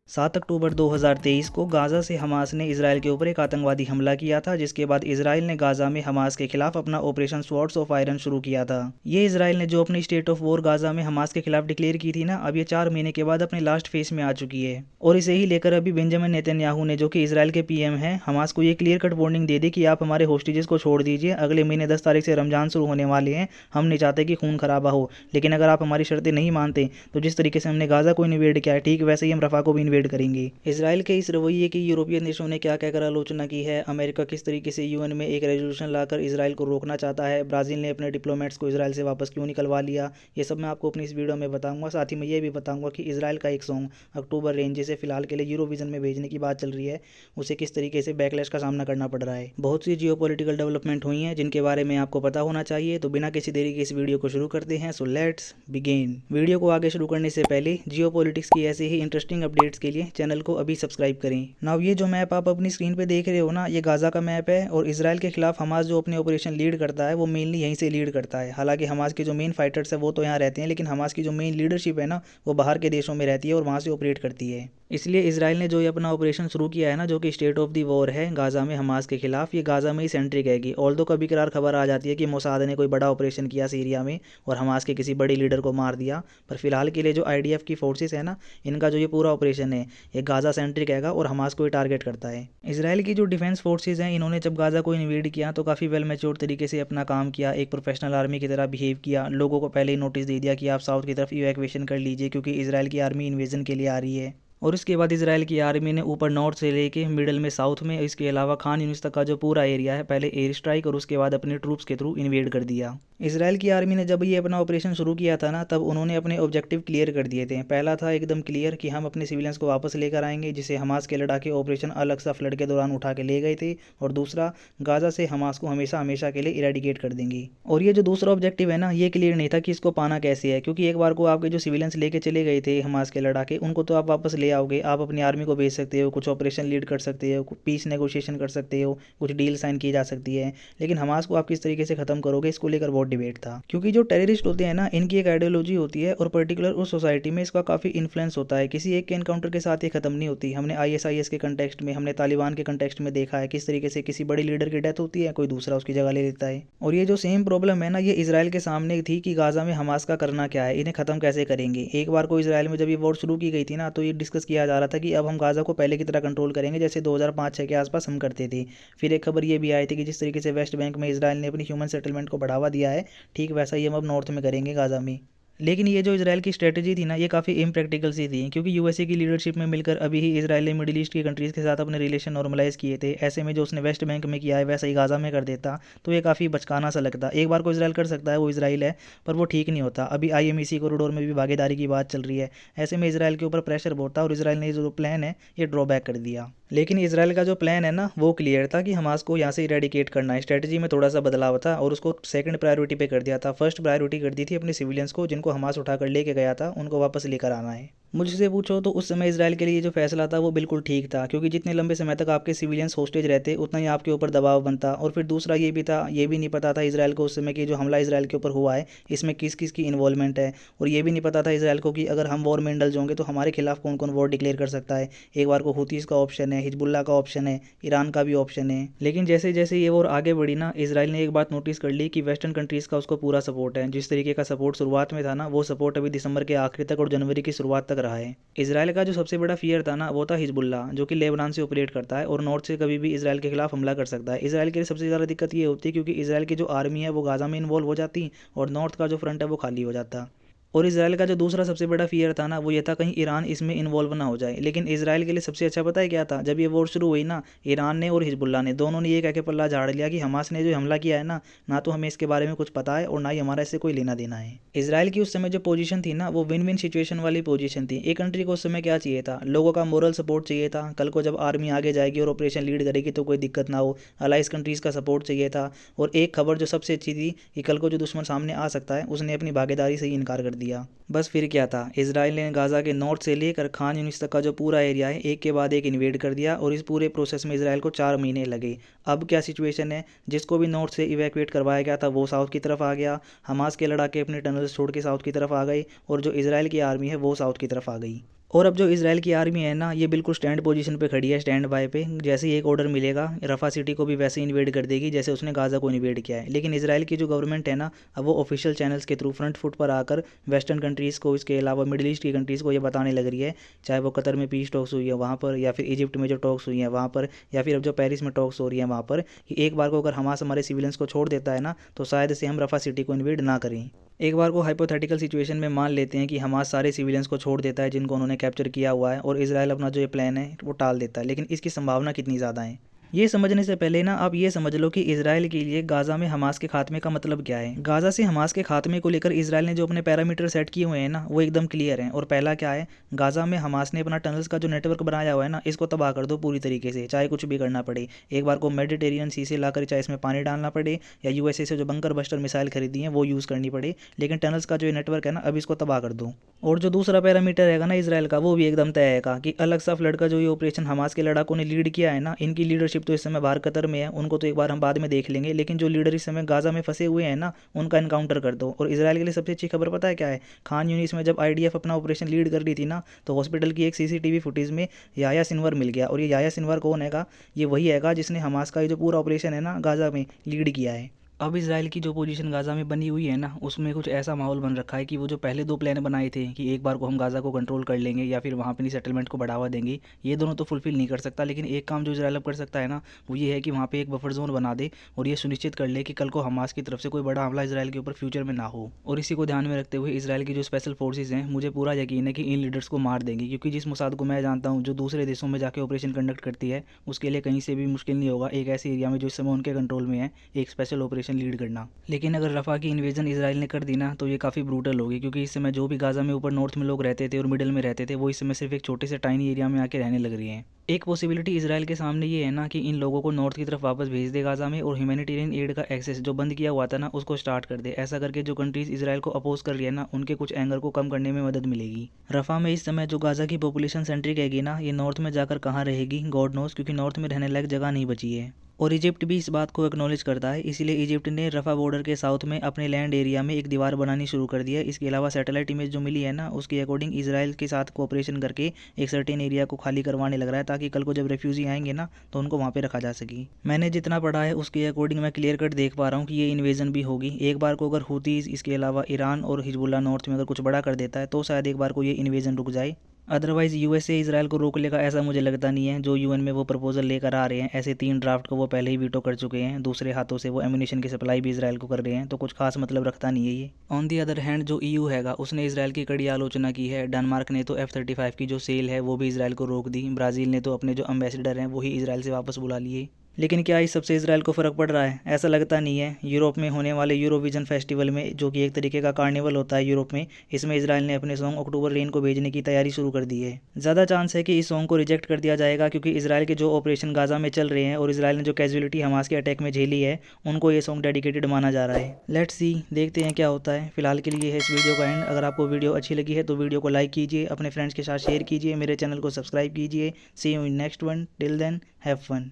7 अक्टूबर 2023 को गाज़ा से हमास ने इजराइल के ऊपर एक आतंकवादी हमला किया था, जिसके बाद इजराइल ने गाज़ा में हमास के खिलाफ अपना ऑपरेशन स्वॉर्ड्स ऑफ आयरन शुरू किया था। ये इजराइल ने जो अपनी स्टेट ऑफ वॉर गाज़ा में हमास के खिलाफ डिक्लेयर की थी ना, अब ये 4 महीने के बाद अपने लास्ट फेज में आ चुकी है। और इसे ही लेकर अभी बेंजामिन नेतन्याहू ने, जो कि इजराइल के पीएम हैं, हमास को ये क्लियर कट वार्निंग दे दी कि आप हमारे होस्टेजेस को छोड़ दीजिए। अगले महीने 10 तारीख से रमजान शुरू होने वाले हैं। हम नहीं चाहते कि खून खराबा हो, लेकिन अगर आप हमारी शर्तें नहीं मानते तो जिस तरीके से हमने गाज़ा को इन्वेड किया है, ठीक वैसे ही हम रफा को भी इन्वेड करेंगे। इजराइल के इस रवैये की यूरोपियन देशों ने क्या कहकर आलोचना की है। अमेरिका किस तरीके से यूएन में एक रेजोल्यूशन लाकर इजराइल को रोकना चाहता है। ब्राज़ील ने अपने डिप्लोमेट्स को इजराइल से वापस क्यों निकलवा लिया। ये सब मैं आपको अपनी इस वीडियो में बताऊंगा। साथ ही मैं ये भी बताऊंगा कि इजराइल का एक सॉन्ग अक्टूबर रेन, जिसे फिलहाल के लिए यूरोविजन में भेजने की बात चल रही है, उसे किस तरीके से बैकलैश का सामना करना पड़ रहा है। बहुत सी जियोपॉलिटिकल डेवलपमेंट हुई हैं जिनके बारे में आपको पता होना चाहिए। तो बिना किसी देरी के इस वीडियो को शुरू करते हैं। So let's begin. वीडियो को आगे शुरू करने से पहले जियोपॉलिटिक्स की ऐसे ही इंटरेस्टिंग अपडेट्स के लिए चैनल को अभी सब्सक्राइब करें। नाउ ये जो मैप आप अपनी स्क्रीन पे देख रहे हो ना, ये गाज़ा का मैप है। और इजराइल के खिलाफ हमास जो अपने ऑपरेशन लीड करता है, वो मेनली यहीं से लीड करता है। हालांकि हमास के जो मेन फाइटर्स है वो तो यहाँ रहते हैं, लेकिन हमास की जो मेन लीडरशिप है ना, वो बाहर के देशों में रहती है और वहाँ से ऑपरेट करती है। इसलिए इजराइल ने जो ये अपना ऑपरेशन शुरू किया है ना, जो कि स्टेट ऑफ दी वॉर है गाज़ा में हमास के खिलाफ, ये गाज़ा में ही सेंट्रिक है। ऑल्दो कभी कभार खबर आ जाती है कि मोसाद ने कोई बड़ा ऑपरेशन किया सीरिया में और हमास के किसी बड़े लीडर को मार दिया, पर फिलहाल के लिए जो आईडीएफ की फोर्सेस है ना, इनका जो ये पूरा ऑपरेशन है, ये गाज़ा सेंट्रिक है और हमास को ही टारगेट करता है। इजराइल की जो डिफेंस फोर्सेज हैं, इन्होंने जब गाज़ा को इन्वेड किया तो काफ़ी वेल मैच्योर तरीके से अपना काम किया, एक प्रोफेशनल आर्मी की तरह बिहेव किया। लोगों को पहले ही नोटिस दे दिया कि आप साउथ की तरफ इवैक्यूएशन कर लीजिए, क्योंकि इजराइल की आर्मी इन्वेजन के लिए आ रही है। और उसके बाद इजराइल की आर्मी ने ऊपर नॉर्थ से लेके मिडल में साउथ में, इसके अलावा खान यूनिस तक का जो पूरा एरिया है, पहले एयर स्ट्राइक और उसके बाद अपने ट्रूप्स के थ्रू इन्वेड कर दिया। इजराइल की आर्मी ने जब ये अपना ऑपरेशन शुरू किया था ना, तब उन्होंने अपने ऑब्जेक्टिव क्लियर कर दिए थे। पहला था एकदम क्लियर कि हम अपने सिविलियंस को वापस लेकर आएंगे, जिसे हमास के लड़ाके ऑपरेशन अल अक्सा फ्लड के दौरान उठा के ले गए थे। और दूसरा, गाज़ा से हमास को हमेशा हमेशा के लिए इरेडिकेट कर देंगे। और ये जो दूसरा ऑब्जेक्टिव है ना, ये क्लियर नहीं था कि इसको पाना कैसे है, क्योंकि एक बार को आपके जो सिविलियंस लेके चले गए थे हमास के लड़ाके, उनको तो आप वापस ले आओगे, आप अपनी आर्मी को भेज सकते हो, कुछ ऑपरेशन लीड कर सकते हो, पीस नेगोशिएशन कर सकते हो, कुछ डील साइन की जा सकती है। लेकिन हमास को आप किस तरीके से खत्म करोगे, इसको लेकर बहुत डिबेट था। क्योंकि जो टेररिस्ट होते हैं ना, इनकी एक आइडियोलॉजी होती है और पर्टिकुलर उस सोसाइटी में इसका काफ़ी इन्फ्लुएंस होता है। किसी एक के एनकाउंटर के साथ ये खत्म नहीं होती। हमने ISIS के कंटेक्स्ट में, हमने तालिबान के कंटेक्स्ट में देखा है किस तरीके से किसी बड़ी लीडर की डेथ होती है, कोई दूसरा उसकी जगह ले लेता है। और ये जो सेम प्रॉब्लम है ना, ये इजराइल के सामने थी कि गाज़ा में हमास का करना क्या है, इन्हें खत्म कैसे करेंगे। एक बार को इजराइल में जब ये वॉर शुरू की गई थी ना, तो ये डिस्कस किया जा रहा था कि अब हम गाज़ा को पहले की तरह कंट्रोल करेंगे, जैसे 2005-6 के आसपास हम करते थे। फिर एक खबर ये भी आई थी कि जिस तरीके से वेस्ट बैंक में इजराइल ने अपनी ह्यूमन सेटलमेंट को बढ़ावा दिया है, ठीक वैसा ही हम अब नॉर्थ में करेंगे गाज़ा में। लेकिन ये जो इजराइल की स्ट्रेटजी थी ना, ये काफ़ी इम्प्रैक्टिकल सी थी, क्योंकि यूएसए की लीडरशिप में मिलकर अभी ही इजराइल ने मिडिल ईस्ट की कंट्रीज़ के साथ अपने रिलेशन नॉर्मलाइज़ किए थे। ऐसे में जो उसने वेस्ट बैंक में किया है, वैसा ही गाज़ा में कर देता तो ये काफ़ी बचकाना सा लगता। एक बार को इजराइल कर सकता है, वो इजराइल है, पर वो ठीक नहीं होता। अभी IMEC कॉरिडोर में भी भागीदारी की बात चल रही है। ऐसे में इजराइल के ऊपर प्रेशर बहुत था और इजराइल ने जो प्लान है ये ड्रॉबैक कर दिया। लेकिन इजराइल का जो प्लान है ना, वो क्लियर था कि हमास को यहाँ से इरेडिकेट करना है। स्ट्रेटजी में थोड़ा सा बदलाव था और उसको सेकंड प्रायोरिटी पे कर दिया था। फर्स्ट प्रायोरिटी कर दी थी अपने सिविलियंस को, जिनको हमास उठाकर लेके गया था, उनको वापस लेकर आना है। मुझसे पूछो तो उस समय इजराइल के लिए जो फैसला था वो बिल्कुल ठीक था, क्योंकि जितने लंबे समय तक आपके सिविलियंस होस्टेज रहते, उतना ही आपके ऊपर दबाव बनता। और फिर दूसरा ये भी था, ये भी नहीं पता था इजराइल को उस समय कि जो हमला इजराइल के ऊपर हुआ है, इसमें किस किस की इन्वॉल्वमेंट है। और ये भी नहीं पता था इजराइल को कि अगर हम वॉर में इंडल्ज होंगे तो हमारे खिलाफ कौन कौन वॉर डिक्लेयर कर सकता है। एक बार को हुतीस का ऑप्शन है, हिजबुल्ला का ऑप्शन है, ईरान का भी ऑप्शन है। लेकिन जैसे जैसे ये वॉर आगे बढ़ी ना, इजराइल ने एक बात नोटिस कर ली कि वेस्टर्न कंट्रीज़ का उसको पूरा सपोर्ट है। जिस तरीके का सपोर्ट शुरुआत में था ना, वो सपोर्ट अभी दिसंबर के आखिरी तक और जनवरी की शुरुआत तक रहा है। इजराइल का जो सबसे बड़ा फियर था ना, वो था हिजबुल्ला, जो कि लेबनान से ऑपरेट करता है और नॉर्थ से कभी भी इजराइल के खिलाफ हमला कर सकता है। इजराइल के लिए सबसे ज़्यादा दिक्कत ये होती है, क्योंकि इजराइल की जो आर्मी है वो गाज़ा में इन्वॉल्व हो जाती और नॉर्थ का जो फ्रंट है वो खाली हो जाता। और इजराइल का जो दूसरा सबसे बड़ा फियर था ना, वो ये था कहीं ईरान इसमें इन्वॉल्व ना हो जाए। लेकिन इजराइल के लिए सबसे अच्छा पता है क्या था, जब ये वॉर शुरू हुई ना, ईरान ने और हिजबुल्ला ने, दोनों ने ये कह के पल्ला झाड़ लिया कि हमास ने जो हमला किया है ना, ना तो हमें इसके बारे में कुछ पता है और ना ही हमारा इससे कोई लेना देना है। इजराइल की उस समय जो पोजीशन थी ना, वो विन विन सिचुएशन वाली पोजीशन थी। एक कंट्री को उस समय क्या चाहिए था, लोगों का मोरल सपोर्ट चाहिए था। कल को जब आर्मी आगे जाएगी और ऑपरेशन लीड करेगी तो कोई दिक्कत ना हो, अलाइज कंट्रीज़ का सपोर्ट चाहिए था। और एक खबर जो सबसे अच्छी थी कि कल को जो दुश्मन सामने आ सकता है, उसने अपनी भागीदारी से ही इनकार कर दिया। बस फिर क्या था, इजराइल ने गाज़ा के नॉर्थ से लेकर खान यूनिस तक का जो पूरा एरिया है, एक के बाद एक इन्वेड कर दिया। और इस पूरे प्रोसेस में इजराइल को 4 महीने लगे। अब क्या सिचुएशन है, जिसको भी नॉर्थ से इवैक्यूएट करवाया गया था वो साउथ की तरफ आ गया। हमास के लड़ाके अपने टनल्स छोड़ के साउथ की तरफ आ गए और जो इजराइल की आर्मी है वो साउथ की तरफ आ गई। और अब जो इसराइल की आर्मी है ना, ये बिल्कुल स्टैंड पोजीशन पे खड़ी है, स्टैंड बाय पे। जैसे ही एक ऑर्डर मिलेगा रफा सिटी को भी वैसे इन्वेड कर देगी जैसे उसने गाज़ा को इन्वेड किया है। लेकिन इसराइल की जो गवर्नमेंट है ना, अब वो ऑफिशियल चैनल्स के थ्रू फ्रंट फुट पर आकर वेस्टर्न कंट्रीज़ को, इसके अलावा मिडिल ईस्ट की कंट्रीज़ को ये बताने लग रही है, चाहे वो कतर में पीस टॉक्स हुई है वहाँ पर, या फिर इजिप्ट में जो टॉक्स हुई हैं वहाँ पर, या फिर अब जो पेरिस में टॉक्स हो रही है वहाँ पर, कि एक बार को अगर हमास हमारे सिविलियंस को छोड़ देता है ना, तो शायद से हम रफा सिटी को इन्वेड ना करें। एक बार को हाइपोथेटिकल सिचुएशन में मान लेते हैं कि हमास सारे सिविलियंस को छोड़ देता है जिनको उन्होंने कैप्चर किया हुआ है, और इजराइल अपना जो ये प्लान है वो टाल देता है, लेकिन इसकी संभावना कितनी ज़्यादा है। ये समझने से पहले ना आप ये समझ लो कि इजराइल के लिए गाज़ा में हमास के खात्मे का मतलब क्या है। गाज़ा से हमास के खात्मे को लेकर इजराइल ने जो अपने पैरामीटर सेट किए हुए हैं ना, वो एकदम क्लियर हैं। और पहला क्या है, गाज़ा में हमास ने अपना टनल्स का जो नेटवर्क बनाया हुआ है ना, इसको तबाह कर दो पूरी तरीके से, चाहे कुछ भी करना पड़े। एक बार को मेडिटेरियन सी से लाकर चाहे इसमें पानी डालना पड़े, या यूएसए से जो बंकर बस्टर मिसाइल खरीदी है वो यूज़ करनी पड़े, लेकिन टनल्स का जो नेटवर्क है ना, अब इसको तबाह कर दो। और जो दूसरा पैरामीटर रहेगा ना इसराइल का, वो भी एकदम तय है कि अलग सा फ्लड का जो ये ऑपरेशन हमास के लड़ाकों ने लीड किया है ना, इनकी लीडरशिप तो इस समय बाहर कतर में है, उनको तो एक बार हम बाद में देख लेंगे, लेकिन जो लीडर इस समय गाज़ा में फंसे हुए हैं ना, उनका इनकाउंटर कर दो। और इजराइल के लिए सबसे अच्छी खबर पता है क्या है, खान यूनिस में जब आईडीएफ अपना ऑपरेशन लीड कर रही थी ना, तो हॉस्पिटल की एक सीसीटीवी फुटेज में याह्या सिनवर मिल गया। और ये याह्या सिनवर कौन हैगा, ये वही हैगा जिसने हमास का ये जो पूरा ऑपरेशन है ना गाज़ा में लीड किया है। अब इजराइल की जो पोजीशन गाज़ा में बनी हुई है ना, उसमें कुछ ऐसा माहौल बन रखा है कि वो जो पहले दो प्लान बनाए थे कि एक बार को हम गाज़ा को कंट्रोल कर लेंगे या फिर वहाँ पे सेटलमेंट को बढ़ावा देंगे, ये दोनों तो फुलफिल नहीं कर सकता। लेकिन एक काम जो इजराइल अब कर सकता है ना, वो ये है कि वहाँ पे एक बफर जोन बना दे और ये सुनिश्चित कर ले कि कल को हमास की तरफ से कोई बड़ा हमला इजराइल के ऊपर फ्यूचर में ना हो। और इसी को ध्यान में रखते हुए इजराइल की जो स्पेशल फोर्सेज हैं, मुझे पूरा यकीन है कि इन लीडर्स को मार देंगे, क्योंकि जिस मोसाद को मैं जानता हूँ जो दूसरे देशों में जाके ऑपरेशन कंडक्ट करती है, उसके लिए कहीं से भी मुश्किल नहीं होगा एक ऐसे एरिया में जो इस समय उनके कंट्रोल में है एक स्पेशल ऑपरेशन लीड करना। लेकिन अगर रफा की इन्वेजन इजराइल ने कर दी ना, तो ये काफ़ी ब्रूटल होगी, क्योंकि इस समय जो भी गाज़ा में ऊपर नॉर्थ में लोग रहते थे और मिडिल में रहते थे, वो इस समय सिर्फ एक छोटे से टाइनी एरिया में आके रहने लग रही हैं। एक पॉसिबिलिटी इजराइल के सामने ये है ना कि इन लोगों को नॉर्थ की तरफ वापस भेज दे गाज़ा में, और ह्यूमैनिटेरियन एड का एक्सेस जो बंद किया हुआ था ना, उसको स्टार्ट कर दे। ऐसा करके जो कंट्रीज इजराइल को अपोज कर रही है ना, उनके कुछ एंगर को कम करने में मदद मिलेगी। रफा में इस समय जो गाज़ा की पॉपुलेशन सेंट्रिक हैगी ना, ये नॉर्थ में जाकर कहाँ रहेगी गॉड नोस, क्योंकि नॉर्थ में रहने लायक जगह नहीं बची है। और इजिप्ट भी इस बात को एक्नॉलेज करता है, इसीलिए इजिप्ट ने रफा बॉर्डर के साउथ में अपने लैंड एरिया में एक दीवार बनानी शुरू कर दी है। इसके अलावा सैटेलाइट इमेज जो मिली है ना, उसके अकॉर्डिंग इजराइल के साथ कोऑपरेशन करके एक सर्टेन एरिया को खाली करवाने लग रहा है, ताकि कल को जब रेफ्यूजी आएंगे ना, तो उनको वहाँ पे रखा जा सके। मैंने जितना पढ़ा है उसके अकॉर्डिंग मैं क्लियर कट देख पा रहा हूँ कि ये इन्वेजन भी होगी एक बार को। अगर हुतीज़, इसके अलावा ईरान और हिजबुल्लाह नॉर्थ में अगर कुछ बड़ा कर देता है, तो शायद एक बार को ये इन्वेजन रुक जाए। अदरवाइज़ यूएसए इजराइल को रोक लेगा ऐसा मुझे लगता नहीं है। जो यूएन में वो प्रपोजल लेकर आ रहे हैं, ऐसे 3 ड्राफ्ट को वो पहले ही वीटो कर चुके हैं। दूसरे हाथों से वो एम्यूनेशन की सप्लाई भी इजराइल को कर रहे हैं, तो कुछ खास मतलब रखता नहीं है ये। ऑन दी अदर हैंड जो ईयू हैगा, उसने इजराइल की कड़ी आलोचना की है। डेनमार्क ने तो F-35 की जो सेल है वो भी इजराइल को रोक दी। ब्राज़ील ने तो अपने जो एम्बेसडर हैं वही इजराइल से वापस बुला लिए। लेकिन क्या इस सबसे इजराइल को फ़र्क पड़ रहा है? ऐसा लगता नहीं है। यूरोप में होने वाले यूरोविजन फेस्टिवल में, जो कि एक तरीके का कार्निवल होता है यूरोप में, इसमें इजराइल ने अपने सॉन्ग अक्टूबर रेन को भेजने की तैयारी शुरू कर दी है। ज़्यादा चांस है कि इस सॉन्ग को रिजेक्ट कर दिया जाएगा, क्योंकि इजराइल के जो ऑपरेशन गाज़ा में चल रहे हैं और इजराइल ने जो कैजुअलिटी हमास के अटैक में झेली है, उनको ये सॉन्ग डेडिकेटेड माना जा रहा है। लेट्स सी, देखते हैं क्या होता है। फिलहाल के लिए है इस वीडियो का एंड। अगर आपको वीडियो अच्छी लगी है तो वीडियो को लाइक कीजिए, अपने फ्रेंड्स के साथ शेयर कीजिए, मेरे चैनल को सब्सक्राइब कीजिए। See you in next one, till then have fun.